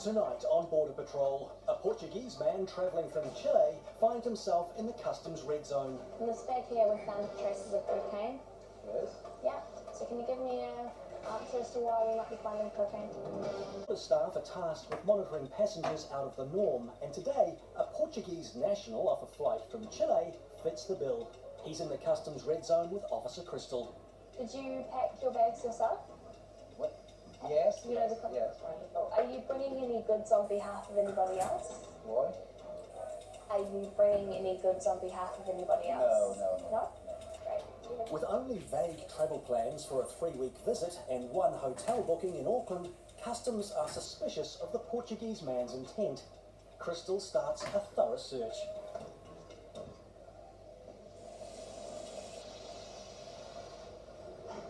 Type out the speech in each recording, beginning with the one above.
Tonight on Border Patrol, a Portuguese man travelling from Chile finds himself in the customs red zone. In this bag here we found traces of cocaine. Yes? Yeah, so can you give me an answer as to why we might be finding cocaine? The staff are tasked with monitoring passengers out of the norm, and today, a Portuguese national off a flight from Chile fits the bill. He's in the customs red zone with Officer Krystle. Did you pack your bags yourself? What? Yes? You know the Yes. Are you bringing any goods on behalf of anybody else? Why? Are you bringing any goods on behalf of anybody else? No. No? Great. With only vague travel plans for a 3-week visit and one hotel booking in Auckland, customs are suspicious of the Portuguese man's intent. Krystle starts a thorough search.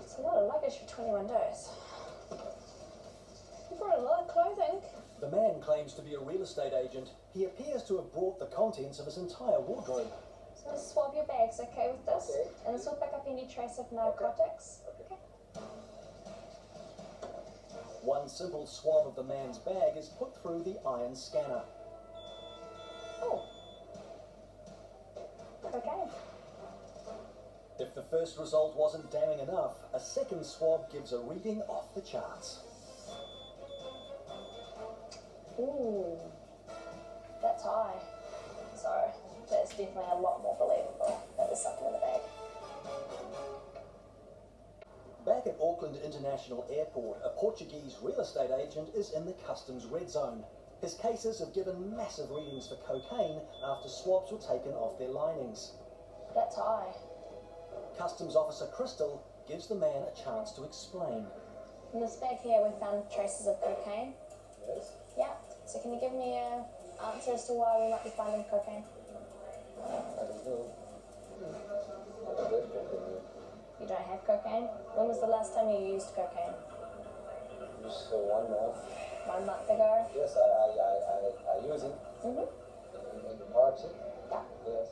It's a lot of luggage for 21 days. You brought a lot of clothing. The man claims to be a real estate agent. He appears to have brought the contents of his entire wardrobe. So let's swab your bags, okay, with this? Okay. And this will pick up any trace of narcotics. Okay. One simple swab of the man's bag is put through the iron scanner. Oh. Cocaine. If the first result wasn't damning enough, a second swab gives a reading off the charts. Ooh. That's high. Sorry. That's definitely a lot more believable that there's something in the bag. Back at Auckland International Airport, a Portuguese real estate agent is in the customs red zone. His cases have given massive readings for cocaine after swabs were taken off their linings. That's high. Customs Officer Krystle gives the man a chance to explain. In this bag here we found traces of cocaine. Yes? Yeah. So can you give me an answer as to why we might be finding cocaine? I don't know. I don't have cocaine. You don't have cocaine? When was the last time you used cocaine? Just one month. 1 month ago? Yes, I use it in the party. Yeah. Yes.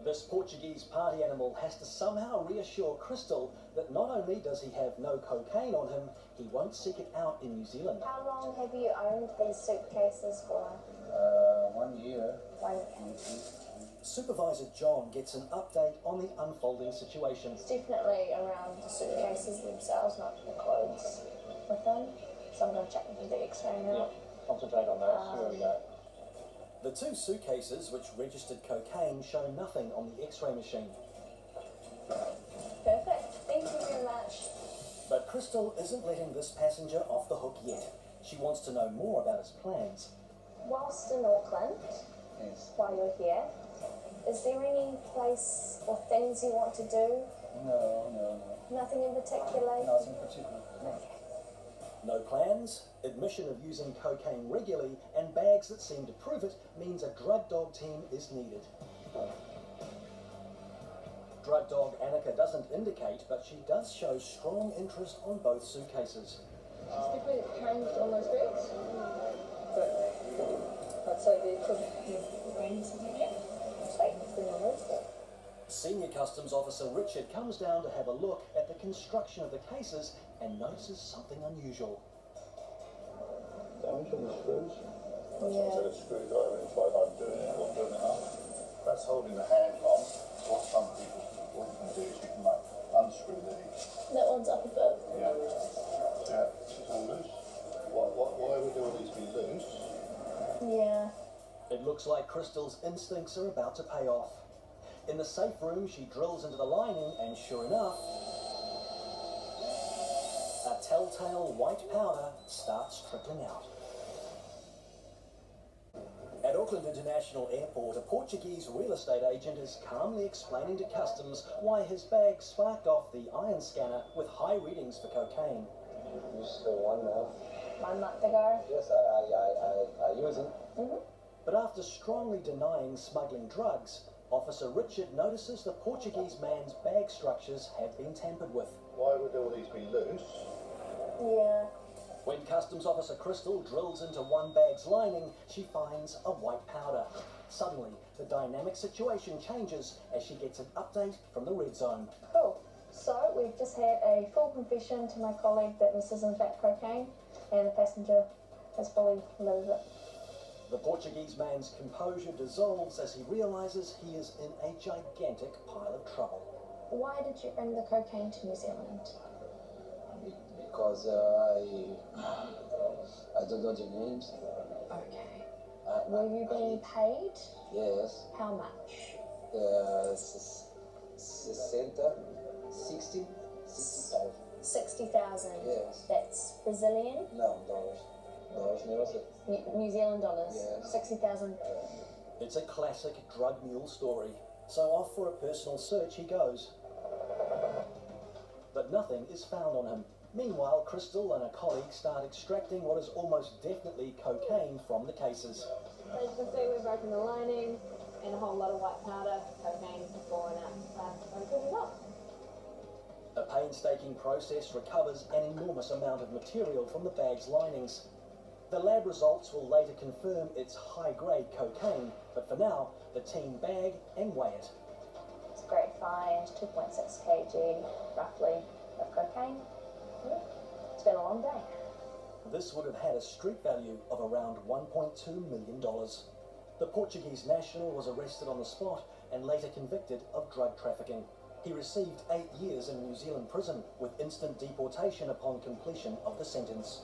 This Portuguese party animal has to somehow reassure Krystle that not only does he have no cocaine on him, he won't seek it out in New Zealand. How long have you owned these suitcases for? 1 year. 1 year. Supervisor John gets an update on the unfolding situation. It's definitely around the suitcases themselves, not the clothes with them. So I'm going to check into the x-ray now. Concentrate on that. Here we go. The 2 suitcases which registered cocaine show nothing on the x-ray machine. Perfect. Thank you very much. But Krystle isn't letting this passenger off the hook yet. She wants to know more about his plans. Whilst in Auckland, Yes. while you're here, is there any place or things you want to do? No. Nothing in particular? Nothing particular. No. No plans, admission of using cocaine regularly, and bags that seem to prove it means a drug dog team is needed. Drug dog Annika doesn't indicate, but she does show strong interest on both suitcases. People hanged on those bags? But I'd say they could have been something there. Senior Customs Officer Richard comes down to have a look at the construction of the cases and notices something unusual. Damage on the screws? Yeah. So the screwdriver, it's like I'm doing it up. That's holding the hand on. What some people, what you can do is you can like unscrew these. That one's up a bit. Yeah. Yeah, it's all loose. Why would all these be loose? Yeah. It looks like Krystle's instincts are about to pay off. In the safe room, she drills into the lining, and sure enough, a telltale white powder starts trickling out. At Auckland International Airport, a Portuguese real estate agent is calmly explaining to customs why his bag sparked off the iron scanner with high readings for cocaine. Just 1 month. 1 month ago? Yes, I use it. But after strongly denying smuggling drugs, Officer Richard notices the Portuguese man's bag structures have been tampered with. Why would all these be loose? Yeah. When Customs Officer Krystle drills into one bag's lining, she finds a white powder. Suddenly, the dynamic situation changes as she gets an update from the red zone. Cool. So we've just had a full confession to my colleague that this is in fact cocaine, and the passenger That's probably a little bit. The Portuguese man's composure dissolves as he realises he is in a gigantic pile of trouble. Why did you bring the cocaine to New Zealand? Because I don't know the names. Okay. Were you being paid? Yes. How much? 60,000. 60,000. Yes. That's Brazilian? No, dollars. Dollars, never said. New Zealand dollars? Yes. 60,000. It's a classic drug mule story, so off for a personal search he goes. But nothing is found on him. Meanwhile, Krystle and a colleague start extracting what is almost definitely cocaine from the cases. So as you can see, we've broken the lining and a whole lot of white powder, cocaine falling out. Very good result. A painstaking process recovers an enormous amount of material from the bag's linings. The lab results will later confirm it's high-grade cocaine, but for now, the team bag and weigh it. It's a great find, 2.6 kg, roughly, of cocaine. It's been a long day. This would have had a street value of around $1.2 million. The Portuguese national was arrested on the spot and later convicted of drug trafficking. He received 8 years in New Zealand prison with instant deportation upon completion of the sentence.